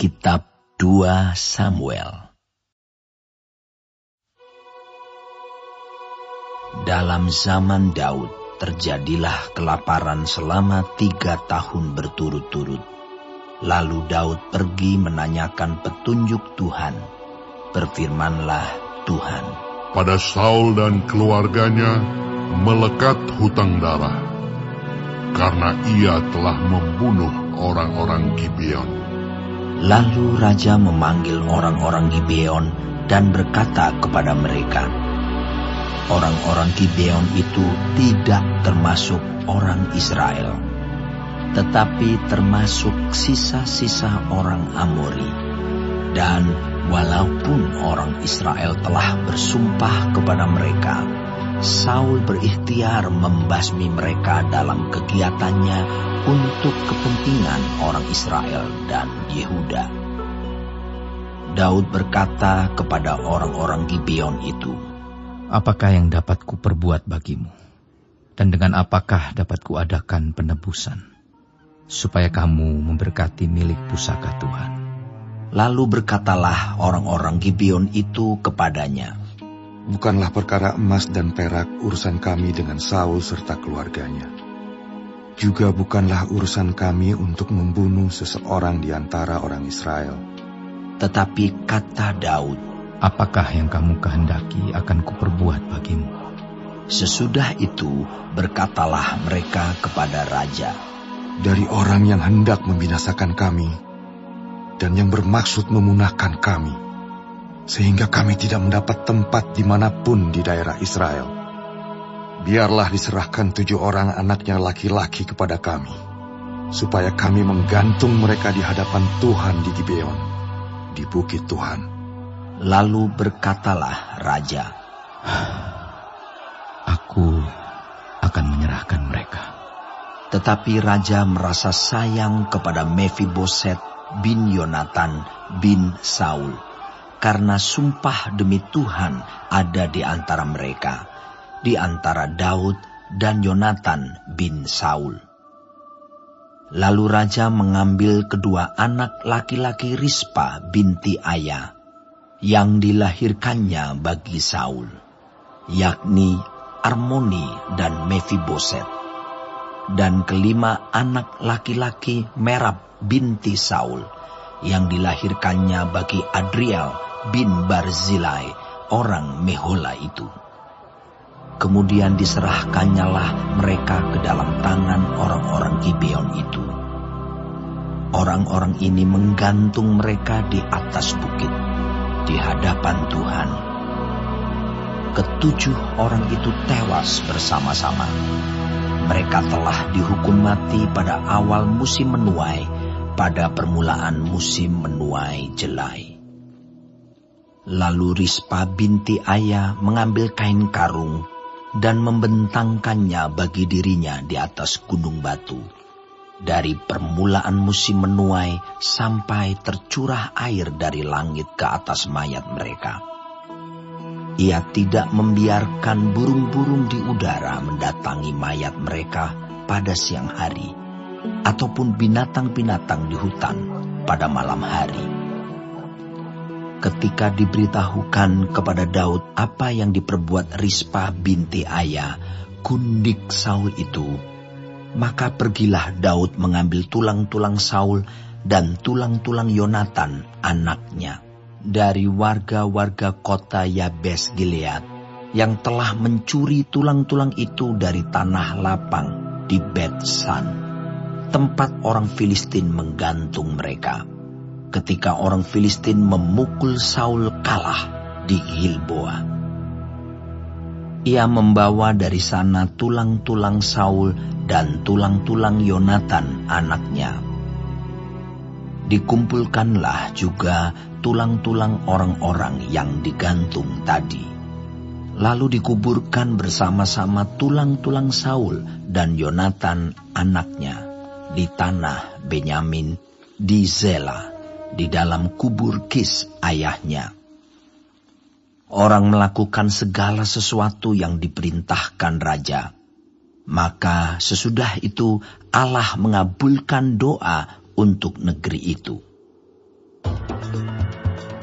Kitab 2 Samuel. Dalam zaman Daud terjadilah kelaparan selama 3 tahun berturut-turut. Lalu Daud pergi menanyakan petunjuk Tuhan. Berfirmanlah Tuhan, pada Saul dan keluarganya melekat hutang darah, karena ia telah membunuh orang-orang Gibeon. Lalu raja memanggil orang-orang Gibeon dan berkata kepada mereka, orang-orang Gibeon itu tidak termasuk orang Israel, tetapi termasuk sisa-sisa orang Amori. Dan walaupun orang Israel telah bersumpah kepada mereka, Saul berikhtiar membasmi mereka dalam kegiatannya untuk kepentingan orang Israel dan Yehuda. Daud berkata kepada orang-orang Gibeon itu, apakah yang dapat kuperbuat bagimu? Dan dengan apakah dapat kuadakan penebusan, supaya kamu memberkati milik pusaka Tuhan? Lalu berkatalah orang-orang Gibeon itu kepadanya, bukanlah perkara emas dan perak urusan kami dengan Saul serta keluarganya. Juga bukanlah urusan kami untuk membunuh seseorang di antara orang Israel. Tetapi kata Daud, apakah yang kamu kehendaki akan kuperbuat bagimu? Sesudah itu berkatalah mereka kepada raja, dari orang yang hendak membinasakan kami dan yang bermaksud memunahkan kami, sehingga kami tidak mendapat tempat dimanapun di daerah Israel. Biarlah diserahkan 7 orang anaknya laki-laki kepada kami, supaya kami menggantung mereka di hadapan Tuhan di Gibeon, di bukit Tuhan. Lalu berkatalah raja, aku akan menyerahkan mereka. Tetapi raja merasa sayang kepada Mephiboset bin Yonatan bin Saul, karena sumpah demi Tuhan ada di antara mereka, di antara Daud dan Yonatan bin Saul. Lalu raja mengambil kedua anak laki-laki Rispa binti Aya, yang dilahirkannya bagi Saul, yakni Armoni dan Mephiboset, dan kelima anak laki-laki Merab binti Saul, yang dilahirkannya bagi Adriel bin Barzilai, orang Mehola itu. Kemudian diserahkannyalah mereka ke dalam tangan orang-orang Gibeon itu. Orang-orang ini menggantung mereka di atas bukit, di hadapan Tuhan. Ketujuh orang itu tewas bersama-sama. Mereka telah dihukum mati pada awal musim menuai, pada permulaan musim menuai jelai. Lalu Rispa binti Aya mengambil kain karung dan membentangkannya bagi dirinya di atas gunung batu, dari permulaan musim menuai sampai tercurah air dari langit ke atas mayat mereka. Ia tidak membiarkan burung-burung di udara mendatangi mayat mereka pada siang hari, ataupun binatang-binatang di hutan pada malam hari. Ketika diberitahukan kepada Daud apa yang diperbuat Rispa binti Aya, gundik Saul itu, maka pergilah Daud mengambil tulang-tulang Saul dan tulang-tulang Yonatan anaknya dari warga-warga kota Yabes Gilead yang telah mencuri tulang-tulang itu dari tanah lapang di Bet-San, tempat orang Filistin menggantung mereka, ketika orang Filistin memukul Saul kalah di Gilboa. Ia membawa dari sana tulang-tulang Saul dan tulang-tulang Yonatan anaknya. Dikumpulkanlah juga tulang-tulang orang-orang yang digantung tadi. Lalu dikuburkan bersama-sama tulang-tulang Saul dan Yonatan anaknya di tanah Benyamin di Zela, di dalam kubur Kis ayahnya. Orang melakukan segala sesuatu yang diperintahkan raja. Maka sesudah itu Allah mengabulkan doa untuk negeri itu.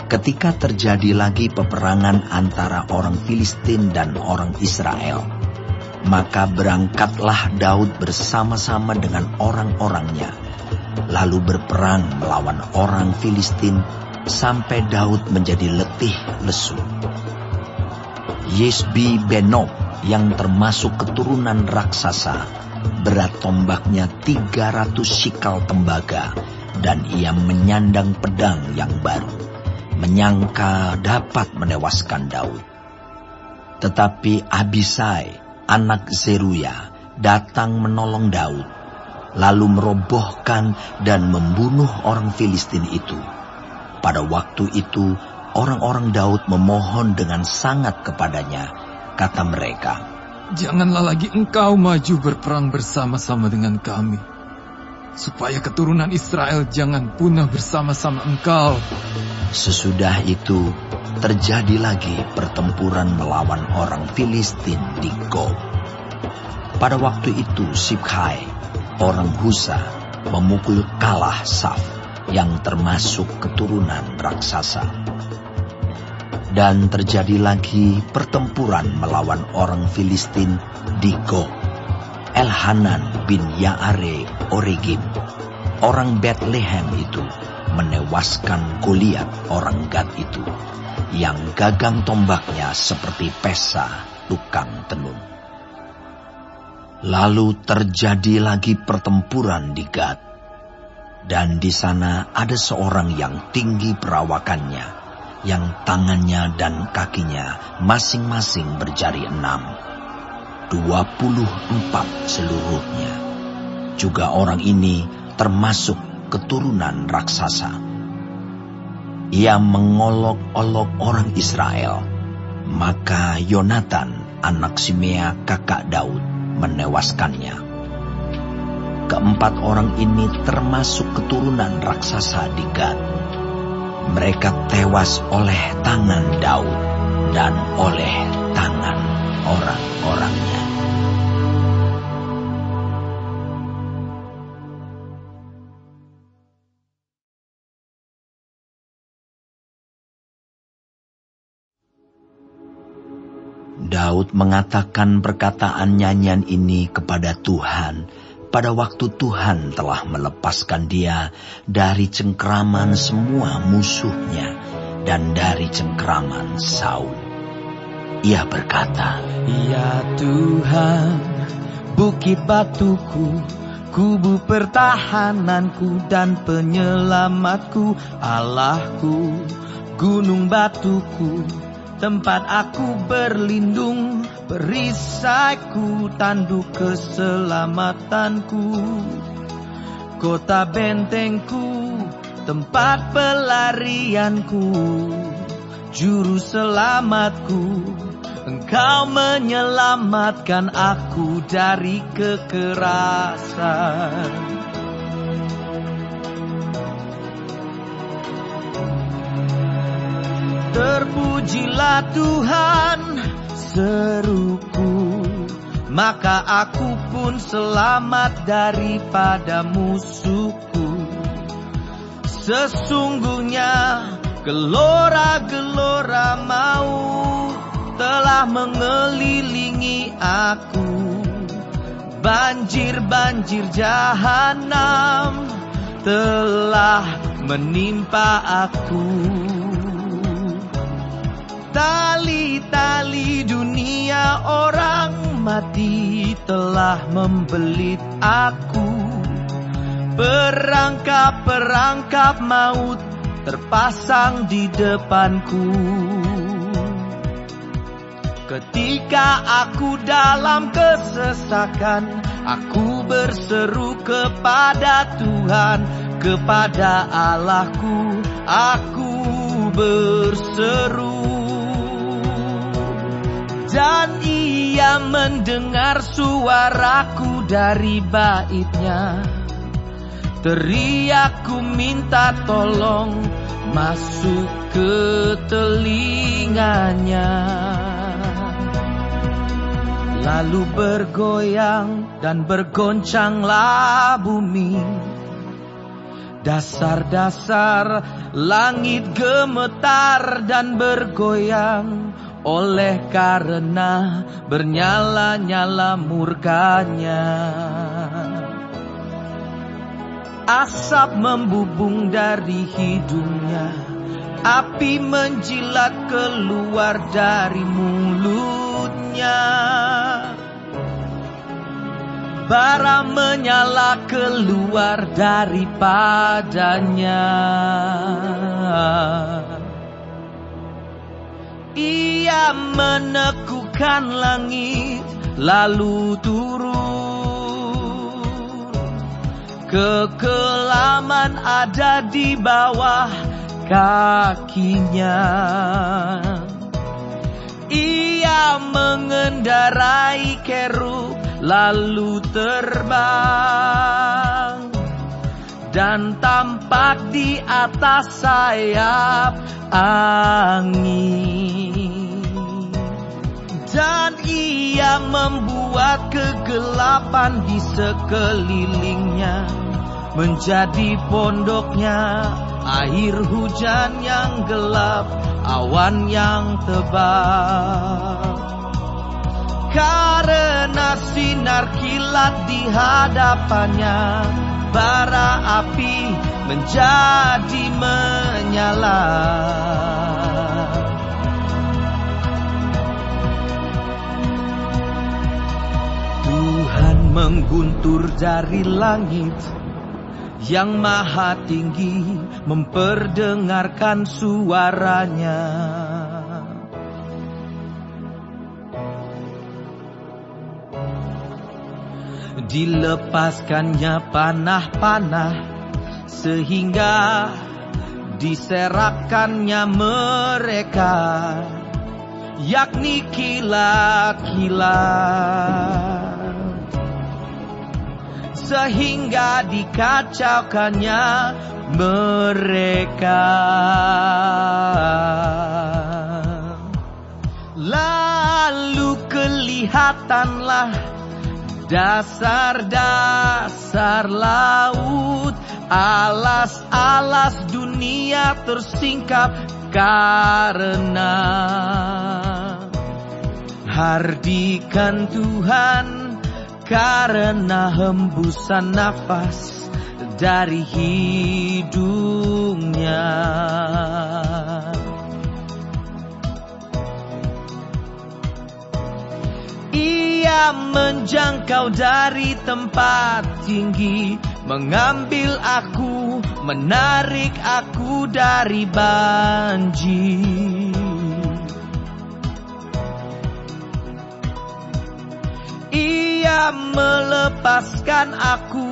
Ketika terjadi lagi peperangan antara orang Filistin dan orang Israel, maka berangkatlah Daud bersama-sama dengan orang-orangnya, lalu berperang melawan orang Filistin sampai Daud menjadi letih lesu. Yesbi Benob yang termasuk keturunan raksasa, berat tombaknya 300 sikal tembaga, dan ia menyandang pedang yang baru, menyangka dapat menewaskan Daud. Tetapi Abisai, anak Zeruya, datang menolong Daud, lalu merobohkan dan membunuh orang Filistin itu. Pada waktu itu, orang-orang Daud memohon dengan sangat kepadanya. Kata mereka, "Janganlah lagi engkau maju berperang bersama-sama dengan kami, supaya keturunan Israel jangan punah bersama-sama engkau." Sesudah itu, terjadi lagi pertempuran melawan orang Filistin di Gob. Pada waktu itu, Sibhai, orang Husa, memukul kalah Saf, yang termasuk keturunan raksasa. Dan terjadi lagi pertempuran melawan orang Filistin di Gob. Elhanan bin Yaare Oregim, orang Bethlehem itu, menewaskan Goliat orang Gad itu, yang gagang tombaknya seperti pesa tukang tenun. Lalu terjadi lagi pertempuran di Gad, dan di sana ada seorang yang tinggi perawakannya, yang tangannya dan kakinya masing-masing berjari 6, 24 seluruhnya. Juga orang ini termasuk keturunan raksasa. Ia mengolok-olok orang Israel, maka Yonatan, anak Simea kakak Daud, menewaskannya. Keempat orang ini termasuk keturunan raksasa di Gad. Mereka tewas oleh tangan Daud dan oleh tangan orang-orangnya. Daud mengatakan perkataan nyanyian ini kepada Tuhan pada waktu Tuhan telah melepaskan dia dari cengkraman semua musuhnya dan dari cengkraman Saul. Ia berkata, "Ya Tuhan, bukit batuku, kubu pertahananku dan penyelamatku, Allahku, gunung batuku, tempat aku berlindung, perisaiku, tanduk keselamatanku, kota bentengku, tempat pelarianku, juru selamatku. Engkau menyelamatkan aku dari kekerasan. Terpujilah Tuhan, seruku, maka aku pun selamat daripada musuhku. Sesungguhnya gelora-gelora maut telah mengelilingi aku, banjir-banjir jahanam telah menimpa aku. Tali-tali dunia orang mati telah membelit aku, perangkap-perangkap maut terpasang di depanku. Ketika aku dalam kesesakan, aku berseru kepada Tuhan, kepada Allahku, aku berseru. Dan ia mendengar suaraku dari baitnya. Teriakku minta tolong masuk ke telinganya. Lalu bergoyang dan bergoncanglah bumi, Dasar-dasar langit gemetar dan bergoyang oleh karena bernyala-nyala murkanya. Asap membubung dari hidungnya, api menjilat keluar dari mulutnya. Bara menyala keluar daripadanya. Ia menekukan langit lalu turun. Kekelaman ada di bawah kakinya. Ia mengendarai kerub lalu terbang dan tampak di atas sayap angin. Dan ia membuat kegelapan di sekelilingnya menjadi pondoknya, air hujan yang gelap, awan yang tebal. Karena sinar kilat di hadapannya, bara api menjadi menyala. Tuhan mengguntur dari langit yang maha tinggi, memperdengarkan suaranya. Dilepaskannya panah-panah sehingga diserahkannya mereka, yakni kilat-kilat, sehingga dikacaukannya mereka. Lalu kelihatanlah dasar-dasar laut, alas-alas dunia tersingkap karena hardikan Tuhan, karena hembusan nafas dari hidungnya. Ia menjangkau dari tempat tinggi, mengambil aku, menarik aku dari banjir. Ia melepaskan aku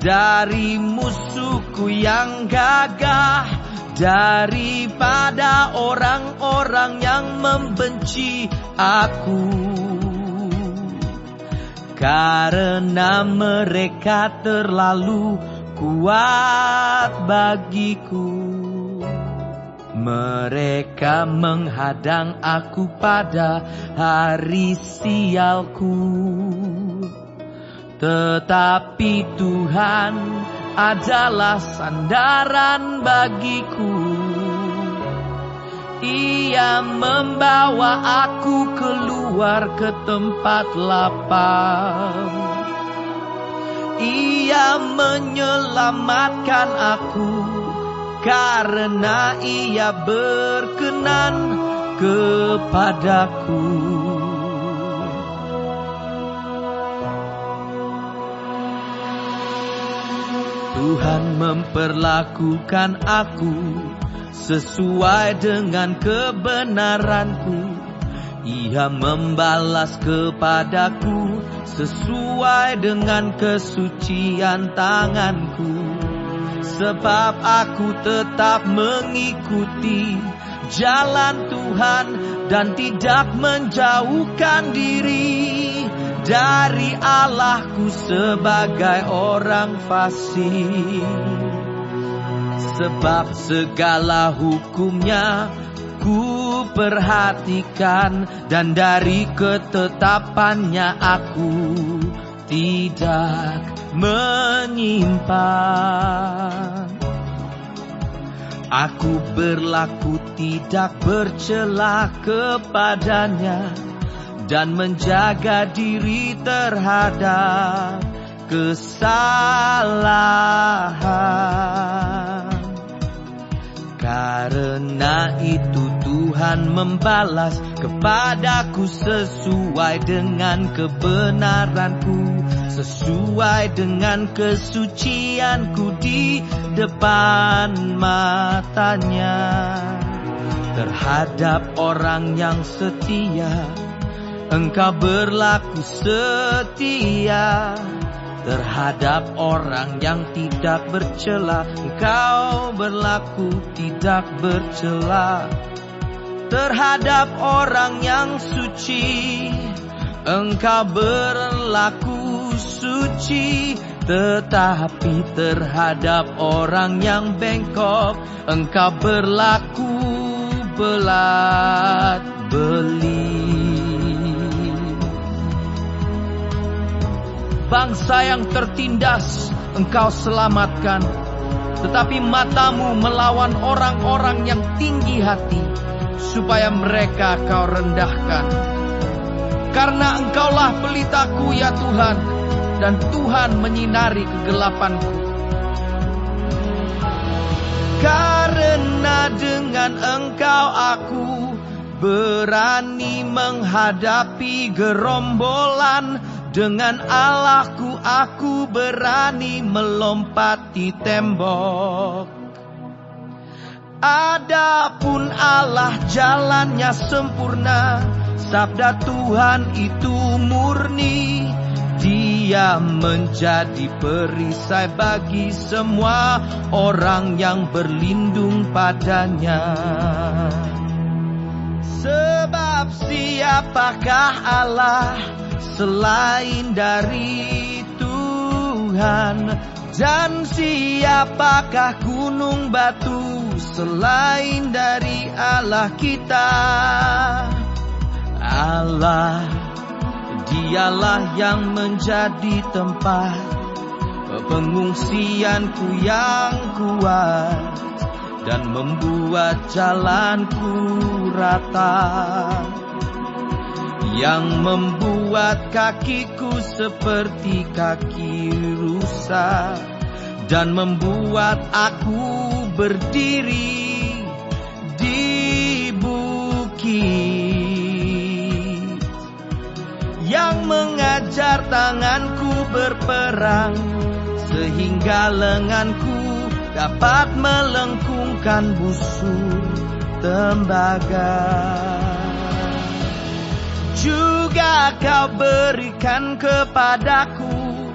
dari musuhku yang gagah, daripada orang-orang yang membenci aku. Karena mereka terlalu kuat bagiku, mereka menghadang aku pada hari sialku. Tetapi Tuhan adalah sandaran bagiku. Ia membawa aku keluar ke tempat lapang. Ia menyelamatkan aku, karena Ia berkenan kepadaku. Tuhan memperlakukan aku sesuai dengan kebenaranku. Ia membalas kepadaku sesuai dengan kesucian tanganku. Sebab aku tetap mengikuti jalan Tuhan dan tidak menjauhkan diri dari Allahku sebagai orang fasik. Sebab segala hukumnya ku perhatikan, dan dari ketetapannya aku tidak menyimpang. Aku berlaku tidak bercela kepadanya dan menjaga diri terhadap kesalahan. Karena itu Tuhan membalas kepadaku sesuai dengan kebenaranku, sesuai dengan kesucianku di depan matanya. Terhadap orang yang setia, Engkau berlaku setia. Terhadap orang yang tidak bercela, Engkau berlaku tidak bercela. Terhadap orang yang suci, Engkau berlaku suci. Tetapi terhadap orang yang bengkok, Engkau berlaku belat beli. Bangsa yang tertindas Engkau selamatkan, tetapi matamu melawan orang-orang yang tinggi hati, supaya mereka Kau rendahkan. Karena Engkaulah pelitaku ya Tuhan, dan Tuhan menyinari kegelapanku. Karena dengan Engkau aku berani menghadapi gerombolan. Dengan Allahku aku berani melompati tembok. Adapun Allah jalannya sempurna, sabda Tuhan itu murni. Dia menjadi perisai bagi semua orang yang berlindung padanya. Sebab siapakah Allah selain dari Tuhan, dan siapakah gunung batu selain dari Allah kita? Allah, Dialah yang menjadi tempat pengungsianku yang kuat, dan membuat jalanku rata, yang membuat kakiku seperti kaki rusa, dan membuat aku berdiri di bukit, yang mengajar tanganku berperang, sehingga lenganku dapat melengkungkan busur tembaga. Juga Kau berikan kepadaku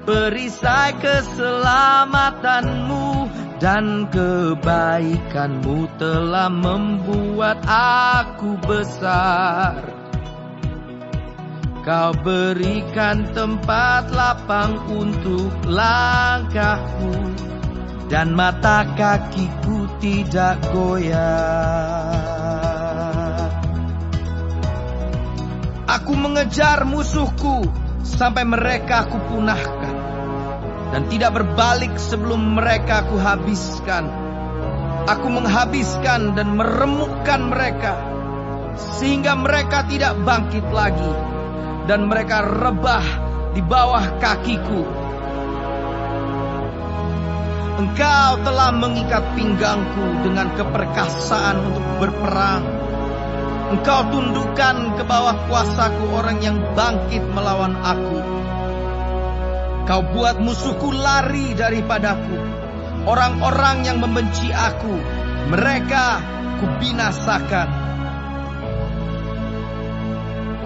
perisai keselamatanmu, dan kebaikanmu telah membuat aku besar. Kau berikan tempat lapang untuk langkahku, dan mata kakiku tidak goyah. Aku mengejar musuhku sampai mereka aku punahkan, dan tidak berbalik sebelum mereka aku habiskan. Aku menghabiskan dan meremukkan mereka, sehingga mereka tidak bangkit lagi, dan mereka rebah di bawah kakiku. Engkau telah mengikat pinggangku dengan keperkasaan untuk berperang. Engkau tundukkan ke bawah kuasaku orang yang bangkit melawan aku. Kau buat musuhku lari daripadaku. Orang-orang yang membenci aku, mereka kubinasakan.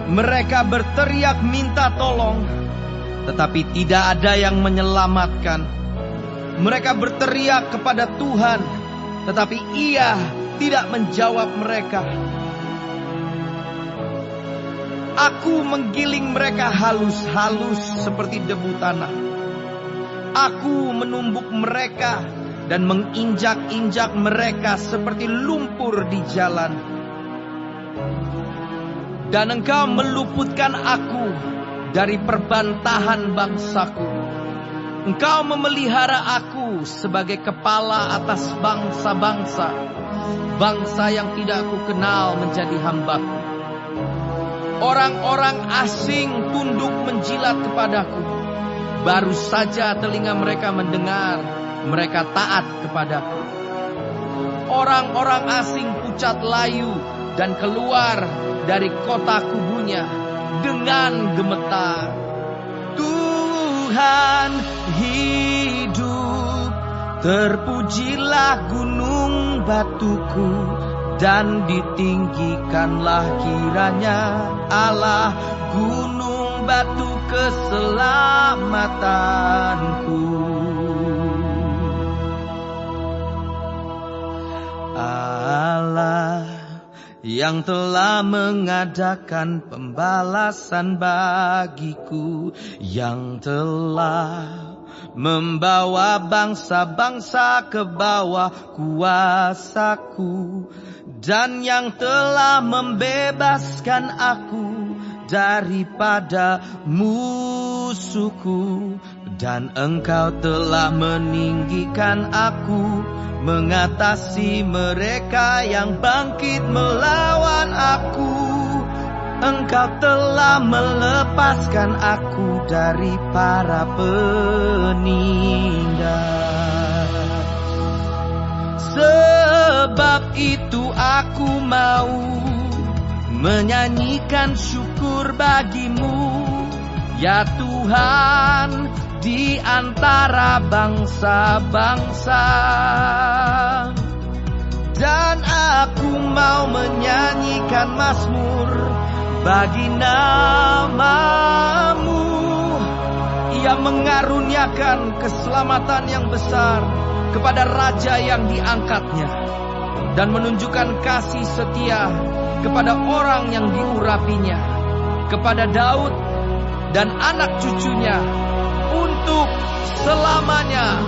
Mereka berteriak minta tolong, tetapi tidak ada yang menyelamatkan. Mereka berteriak kepada Tuhan, tetapi Ia tidak menjawab mereka. Aku menggiling mereka halus-halus seperti debu tanah. Aku menumbuk mereka dan menginjak-injak mereka seperti lumpur di jalan. Dan Engkau meluputkan aku dari perbantahan bangsaku. Engkau memelihara aku sebagai kepala atas bangsa-bangsa, bangsa yang tidak aku kenal menjadi hambaku. Orang-orang asing tunduk menjilat kepadaku. Baru saja telinga mereka mendengar, mereka taat kepadaku. Orang-orang asing pucat layu dan keluar dari kota kubunya dengan gemetar. Tuhan hidup, terpujilah gunung batuku, dan ditinggikanlah kiranya Allah gunung batu keselamatanku. Allah yang telah mengadakan pembalasan bagiku, yang telah membawa bangsa-bangsa ke bawah kuasaku, dan yang telah membebaskan aku daripada musuhku. Dan Engkau telah meninggikan aku mengatasi mereka yang bangkit melawan aku. Engkau telah melepaskan aku dari para penindas. Sebab itu aku mau menyanyikan syukur bagimu, ya Tuhan, di antara bangsa-bangsa. Dan aku mau menyanyikan mazmur bagi nama-Mu. Ia mengaruniakan keselamatan yang besar kepada raja yang diangkatnya, dan menunjukkan kasih setia kepada orang yang diurapinya, kepada Daud dan anak cucunya untuk selamanya.